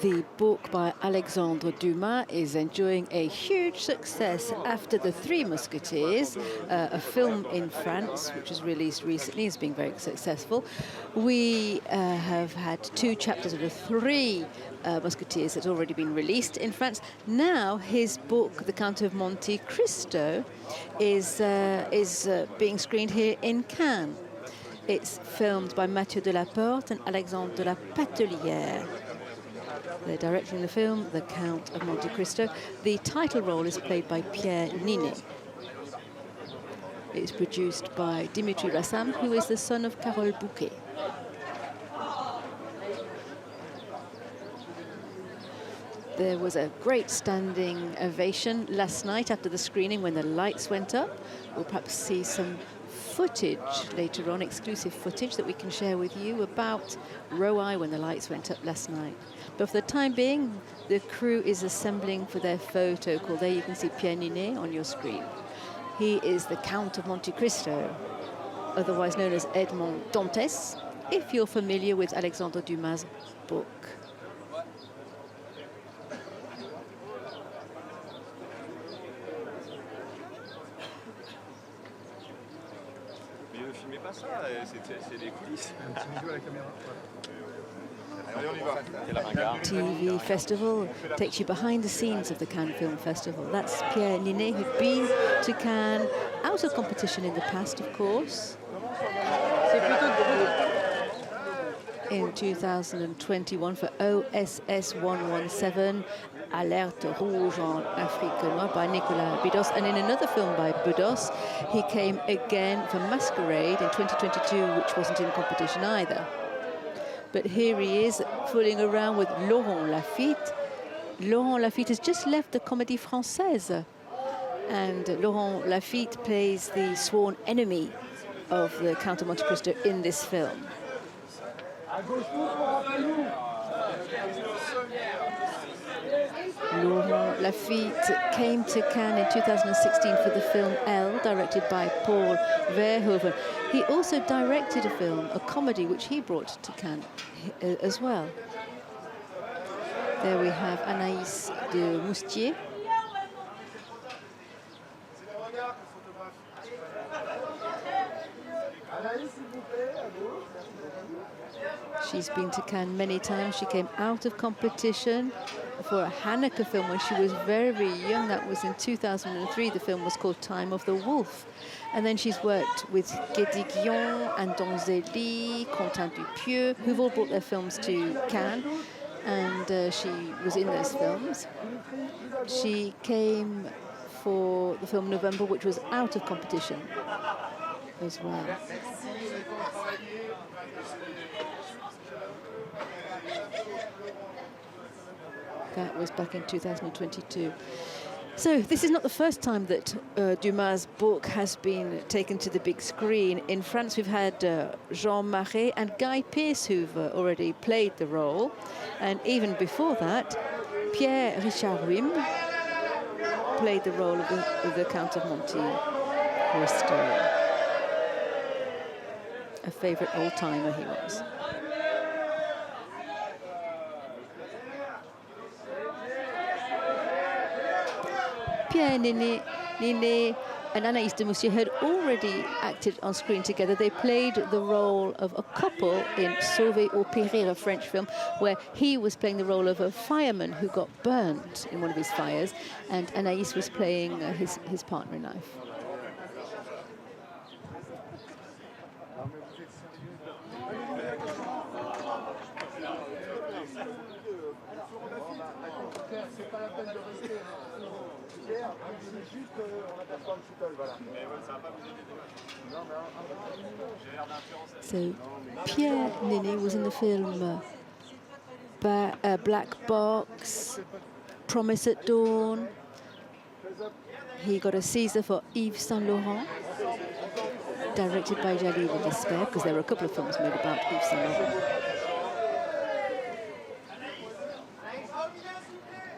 The book by Alexandre Dumas is enjoying a huge success after The Three Musketeers, a film in France which was released recently, is being very successful. We have had 2 chapters of The Three Musketeers that's already been released in France. Now his book, The Count of Monte-Cristo, is being screened here in Cannes. It's filmed by Matthieu Delaporte and Alexandre de la Pattelière. They're directing the film, The Count of Monte-Cristo. The title role is played by Pierre Ninet. It's produced by Dimitri Rassam, who is the son of Carole Bouquet. There was a great standing ovation last night after the screening when the lights went up. We'll perhaps see some footage later on, exclusive footage that we can share with you about row I when the lights went up last night. But for the time being, the crew is assembling for their photo call. There you can see Pierre Ninet on your screen. He is the Count of Monte-Cristo, otherwise known as Edmond Dantes, if you're familiar with Alexandre Dumas' book. TV Festival takes you behind the scenes of the Cannes Film Festival. That's Pierre Ninet, who'd been to Cannes, out of competition in the past, of course. In 2021 for OSS 117, Alerte Rouge en Afrique Noire by Nicolas Bedos. And in another film by Bedos, he came again for Masquerade in 2022, which wasn't in competition either. But here he is, fooling around with Laurent Lafitte. Laurent Lafitte has just left the Comédie Française. And Laurent Lafitte plays the sworn enemy of the Count of Monte-Cristo in this film. Laurent Lafitte came to Cannes in 2016 for the film Elle, directed by Paul Verhoeven. He also directed a film, a comedy, which he brought to Cannes as well. There we have Anaïs de Moustier. She's been to Cannes many times. She came out of competition for a Haneke film when she was very, very young. That was in 2003. The film was called Time of the Wolf. And then she's worked with Guédiguion and Donzelli, Quentin Dupieux, who've all brought their films to Cannes. And she was in those films. She came for the film November, which was out of competition as well. That was back in 2022. So this is not the first time that Dumas' book has been taken to the big screen. In France, we've had Jean Marais and Guy Pearce, who've already played the role. And even before that, Pierre Richard Wim played the role of the Count of Monte-Cristo. A favorite old-timer he was. Pierre Ninet and Anaïs de Moustier had already acted on screen together. They played the role of a couple in Sauver ou Périr, a French film, where he was playing the role of a fireman who got burned in one of his fires, and Anaïs was playing his partner in life. So Pierre Ninet was in the film Black Box, Promise at Dawn. He got a César for Yves Saint Laurent, directed by Jalil Despair, because there were a couple of films made about Yves Saint Laurent.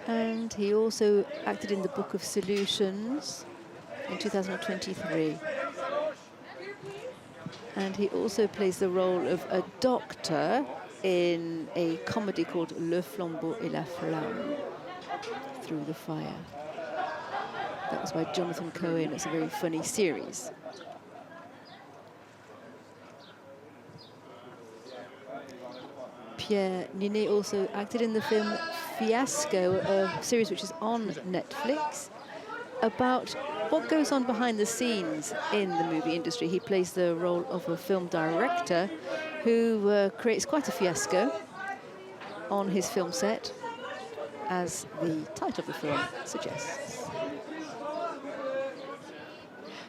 And he also acted in The Book of Solutions in 2023. And he also plays the role of a doctor in a comedy called Le Flambeau et la Flamme, Through the Fire. That was by Jonathan Cohen. It's a very funny series. Pierre Ninet also acted in the film Fiasco, a series which is on Netflix, about what goes on behind the scenes in the movie industry. He plays the role of a film director who creates quite a fiasco on his film set, as the title of the film suggests.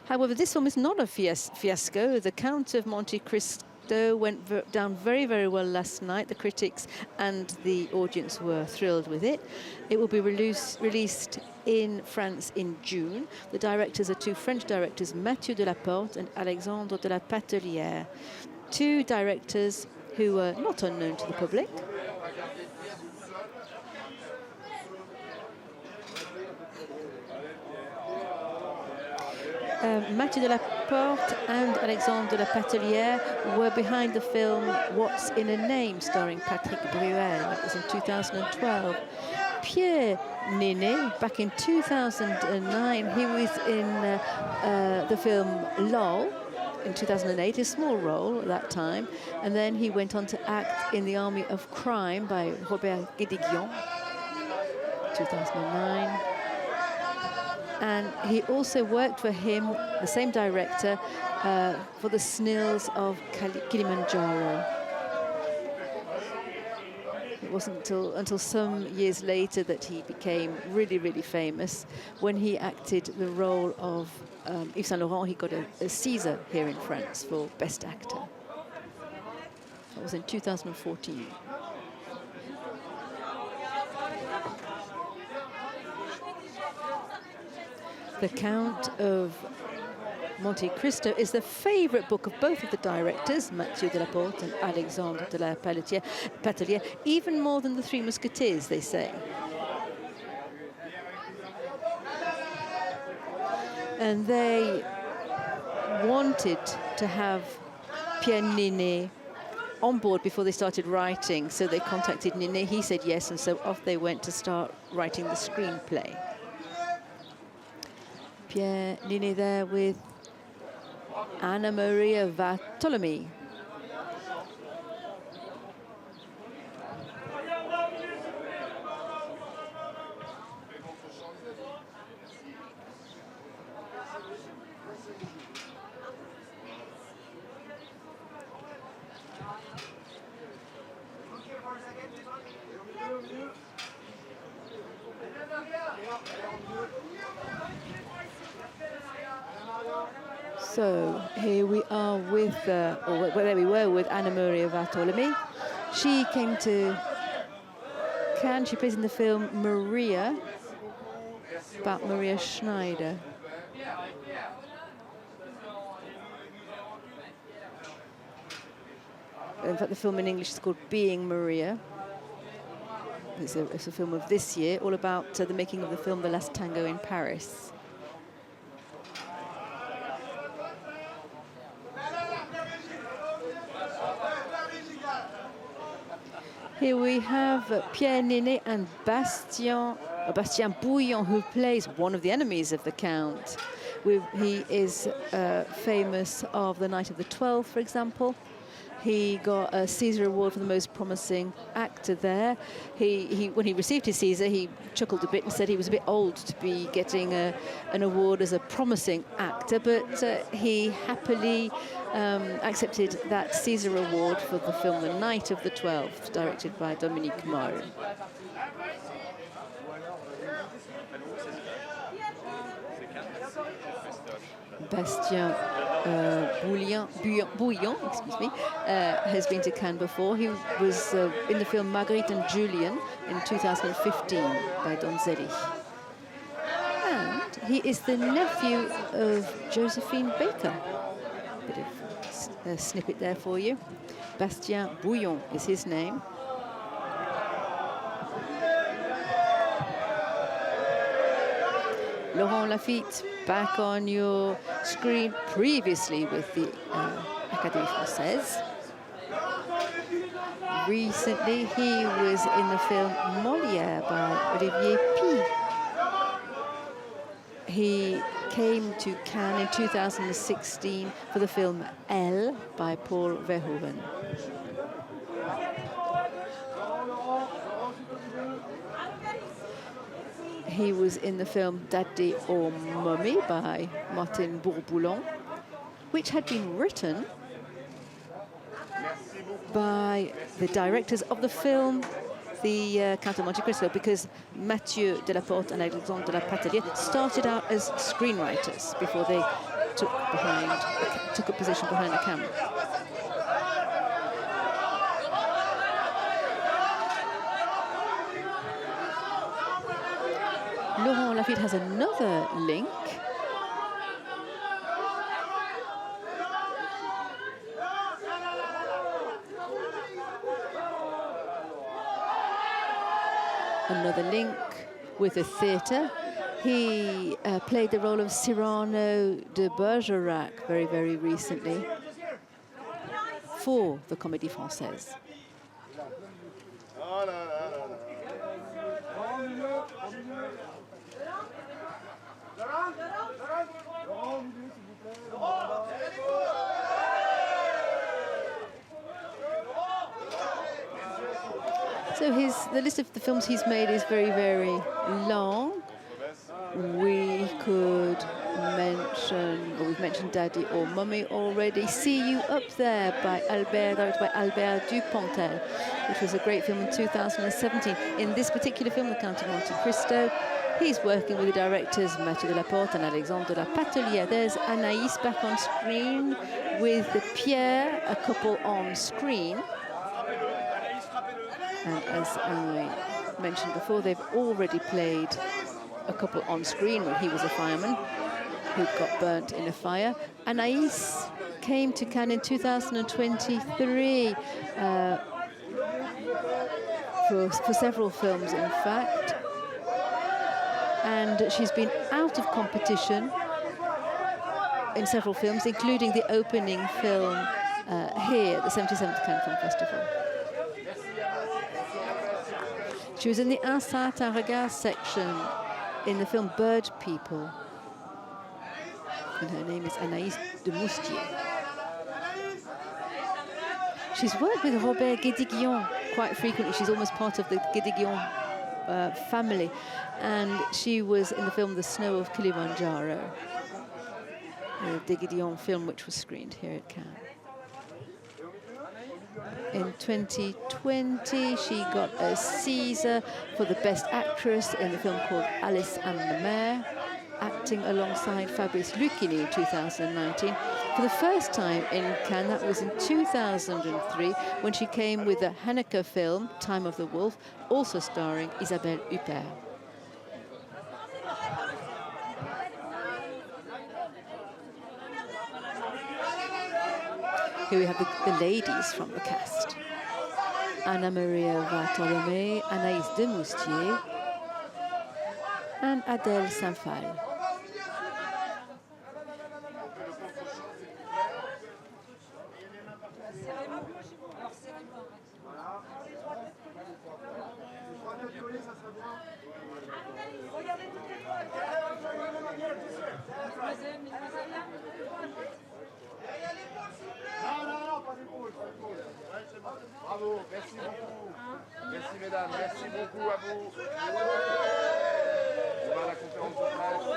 However, this film is not a fiasco. The Count of Monte-Cristo went down very, very well last night. The critics and the audience were thrilled with it. It will be released in France in June. The directors are two French directors, Matthieu Delaporte and Alexandre de la Pattelière, two directors who are not unknown to the public. Matthieu Delaporte and Alexandre de la Pattelière were behind the film What's in a Name, starring Patrick Bruel. That was in 2012. Pierre Ninet, back in 2009, he was in the film LOL in 2008, a small role at that time, and then he went on to act in The Army of Crime by Robert Guédiguian, 2009. And he also worked for him, the same director, for the Snills of Kilimanjaro. It wasn't until some years later that he became really, really famous. When he acted the role of Yves Saint Laurent, he got a Caesar here in France for Best Actor. That was in 2014. The Count of Monte-Cristo is the favorite book of both of the directors, Matthieu Delaporte and Alexandre de la Pattelière, even more than the Three Musketeers, they say. And they wanted to have Pierre Ninet on board before they started writing, so they contacted Ninet. He said yes, and so off they went to start writing the screenplay. Pierre Ninet there with Anna Maria Bartolomei. So here we are with, or there we were with Anna Maria Bartolomei. She came to Cannes. She plays in the film Maria, about Maria Schneider. In fact, the film in English is called Being Maria. It's a film of this year, all about the making of the film The Last Tango in Paris. Here we have Pierre Ninet and Bastien Bouillon, who plays one of the enemies of the Count. He is famous of The Night of the 12th, for example. He got a Caesar Award for the most promising actor there. When he received his Caesar, he chuckled a bit and said he was a bit old to be getting an award as a promising actor, but he happily accepted that Caesar Award for the film The Night of the 12th, directed by Dominique Moll. Bastien Bouillon, excuse me, has been to Cannes before. He was in the film Marguerite and Julian in 2015 by Donzelli. And he is the nephew of Josephine Baker. Bit of a snippet there for you. Bastien Bouillon is his name. Laurent Lafitte back on your screen previously with the Académie Française. recently, he was in the film Molière by Olivier Py. He came to Cannes in 2016 for the film Elle by Paul Verhoeven. He was in the film Daddy or Mummy by Martin Bourboulon, which had been written by the directors of the film The Count of Monte-Cristo, because Matthieu, Delaporte and Alexandre de la Pattelière started out as screenwriters before they took a position behind the camera. Laurent Lafitte has another link. Another link with the theatre. He played the role of Cyrano de Bergerac very, very recently for the Comédie Française. So the list of the films he's made is very, very long. We could mention, or we've mentioned Daddy or Mummy already. See You Up There directed by Albert Dupontel, which was a great film in 2017. In this particular film, The Count of Monte-Cristo, he's working with the directors Matthieu Delaporte and Alexandre de la Pattelière. There's Anaïs back on screen with Pierre, a couple on screen. And as I mentioned before, they've already played a couple on screen when he was a fireman who got burnt in a fire. Anaïs came to Cannes in 2023 for several films, in fact. And she's been out of competition in several films, including the opening film here at the 77th Cannes Film Festival. She was in the Un certain regard section in the film Bird People. And her name is Anaïs de Moustier. She's worked with Robert Guédiguian quite frequently. She's almost part of the Guédiguian family. And she was in the film The Snow of Kilimanjaro, the Guédiguian film which was screened here at Cannes. In 2020, she got a César for the Best Actress in the film called Alice and the Mayor, acting alongside Fabrice Lucchini in 2019. For the first time in Cannes, that was in 2003, when she came with the Haneke film, Time of the Wolf, also starring Isabelle Huppert. Here we have the ladies from the cast. Anna Maria Bartolomé, Anaïs de Moustier, and Adèle Saint-Phal. Bravo, merci beaucoup. Merci mesdames, merci beaucoup à vous. On va à la conférence de presse.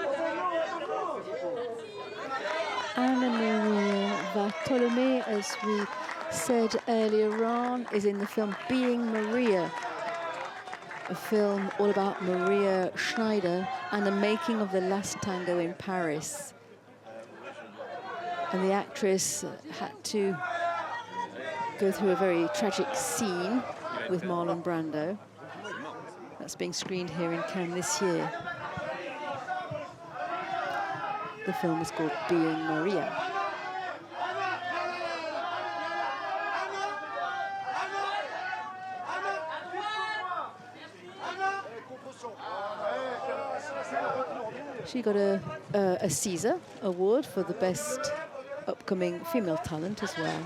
Anna Maria Bartolomé, as we said earlier on, is in the film Being Maria, a film all about Maria Schneider and the making of The Last Tango in Paris. And the actress had to go through a very tragic scene with Marlon Brando. That's being screened here in Cannes this year. The film is called Being Maria. She got a César award for the best upcoming female talent as well.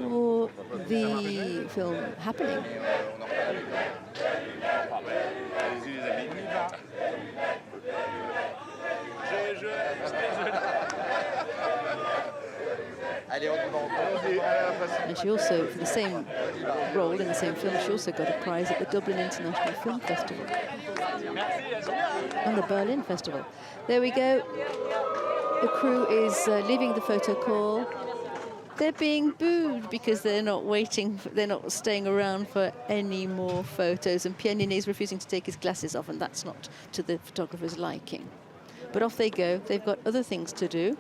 for the film happening. And she also, for the same role in the same film, she also got a prize at the Dublin International Film Festival and the Berlin Festival. There we go. The crew is leaving the Photocall. They're being booed because they're not waiting, they're not staying around for any more photos. And Pierre Ninet is refusing to take his glasses off, and that's not to the photographer's liking. But off they go. They've got other things to do.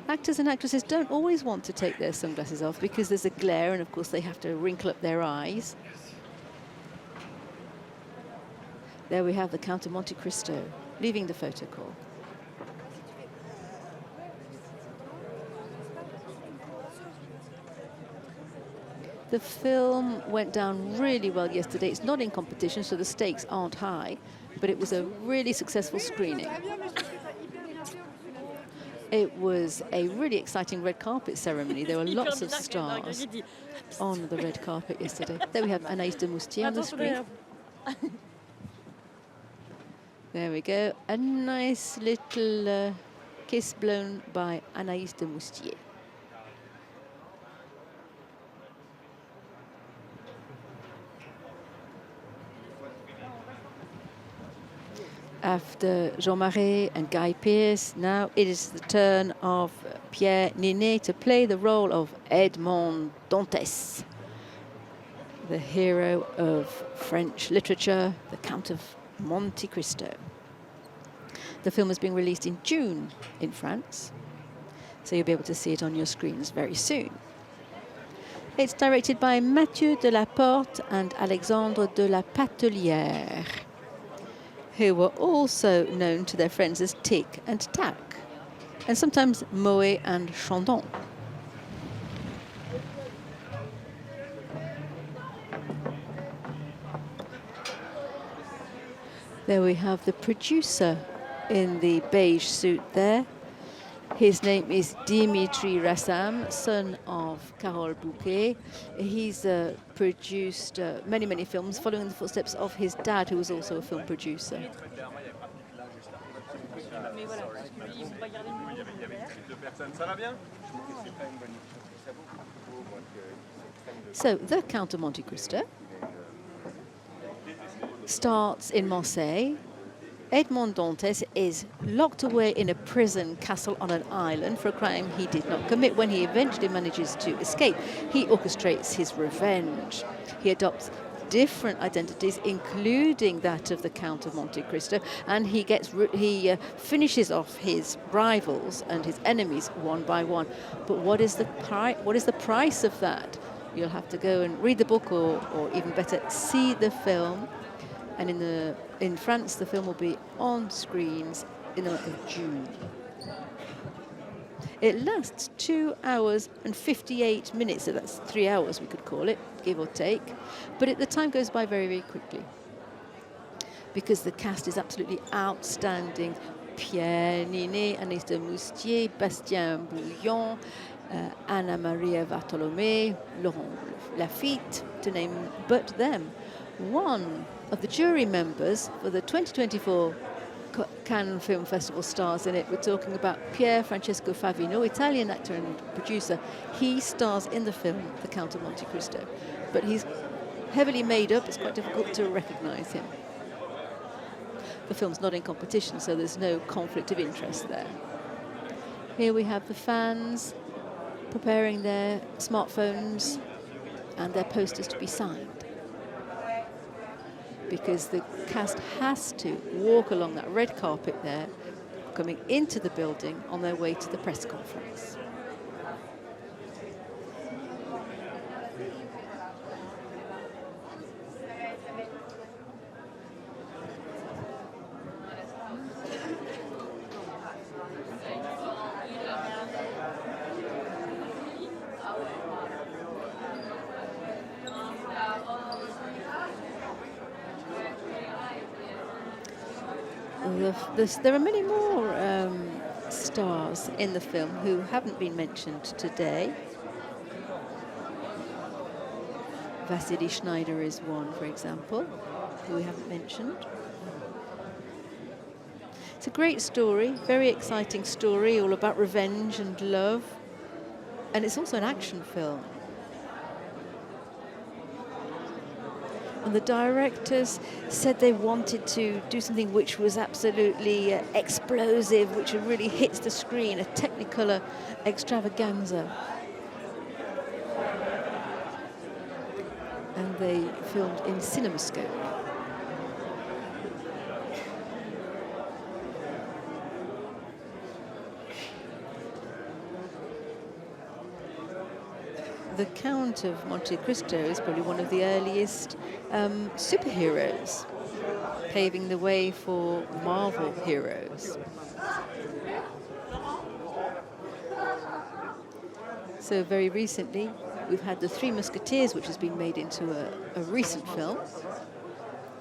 Actors and actresses don't always want to take their sunglasses off because there's a glare, and of course they have to wrinkle up their eyes. There we have the Count of Monte-Cristo leaving the Photocall. The film went down really well yesterday. It's not in competition, so the stakes aren't high, but it was a really successful screening. It was a really exciting red carpet ceremony. There were lots of stars on the red carpet yesterday. There we have Anaïs de Moustier on the screen. There we go. A nice little kiss blown by Anaïs de Moustier. After Jean Marais and Guy Pearce, now it is the turn of Pierre Ninet to play the role of Edmond Dantes, the hero of French literature, the Count of Monte-Cristo. The film is being released in June in France, so you'll be able to see it on your screens very soon. It's directed by Matthieu Delaporte and Alexandre de la Pattelière, who were also known to their friends as Tic and Tac, and sometimes Moët and Chandon. There we have the producer in the beige suit there. His name is Dimitri Rassam, son of Carole Bouquet. He's produced many, many films, following in the footsteps of his dad, who was also a film producer. So, the Count of Monte-Cristo starts in Marseille. Edmond Dantes is locked away in a prison castle on an island for a crime he did not commit. When he eventually manages to escape, he orchestrates his revenge. He adopts different identities, including that of the Count of Monte-Cristo, and he finishes off his rivals and his enemies one by one. But what is the price of that? You'll have to go and read the book, or even better, see the film. And in France, the film will be on screens in the month of June. It lasts 2 hours and 58 minutes, so that's 3 hours, we could call it, give or take. But the time goes by very, very quickly, because the cast is absolutely outstanding. Pierre Ninet, Anaïs de Moustier, Bastien Bouillon, Anna Maria Bartolomé, Laurent Lafitte, to name but them. One of the jury members for the 2024 Cannes Film Festival stars in it. We're talking about Pier Francesco Favino, Italian actor and producer. He stars in the film The Count of Monte-Cristo, but he's heavily made up. It's quite difficult to recognize him. The film's not in competition, so there's no conflict of interest there. Here we have the fans preparing their smartphones and their posters to be signed, because the cast has to walk along that red carpet there, coming into the building on their way to the press conference. There are many more stars in the film who haven't been mentioned today. Vasily Schneider is one, for example, who we haven't mentioned. It's a great story, very exciting story, all about revenge and love. And it's also an action film. And the directors said they wanted to do something which was absolutely explosive, which really hits the screen, a Technicolor extravaganza. And they filmed in CinemaScope. The Count of Monte-Cristo is probably one of the earliest superheroes, paving the way for Marvel heroes. So very recently, we've had The Three Musketeers, which has been made into a recent film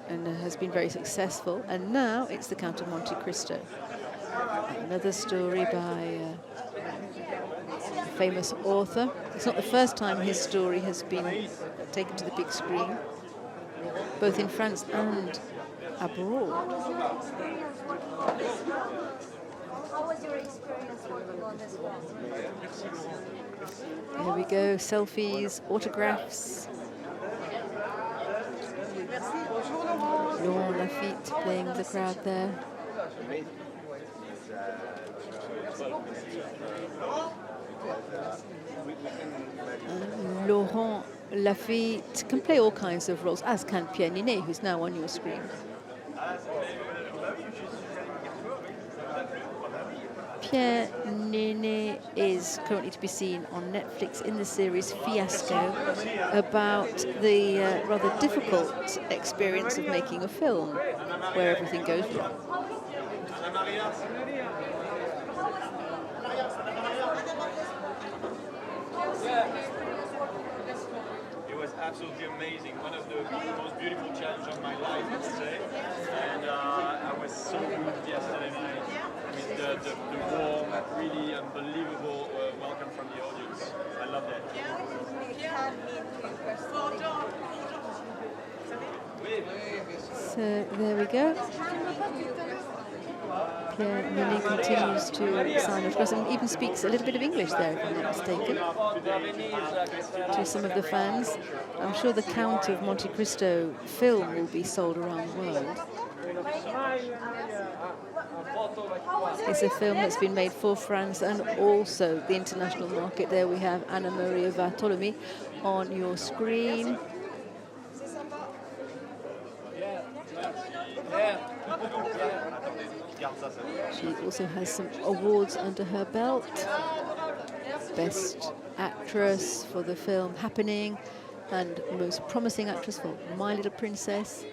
and has been very successful. And now it's The Count of Monte-Cristo, another story by a famous author. It's not the first time his story has been taken to the big screen, both in France and abroad. How was your experience working on this film? Here we go, selfies, autographs. Laurent Lafitte playing with the crowd there. Laurent Lafitte can play all kinds of roles, as can Pierre Ninet, who's now on your screen. Pierre Ninet is currently to be seen on Netflix in the series Fiasco, about the rather difficult experience of making a film where everything goes wrong. It was absolutely amazing. One of the most beautiful challenges of my life, I would say. And I was so moved yesterday night with the warm, really unbelievable welcome from the audience. I love that. So there we go. Pierre Ninet continues to sign autographs and even speaks a little bit of English there, if I'm not mistaken, to some of the fans. I'm sure the Count of Monte-Cristo film will be sold around the world. It's a film that's been made for France and also the international market. There we have Anna Maria Bartolomei on your screen. She also has some awards under her belt. Best Actress for the film Happening and Most Promising Actress for My Little Princess.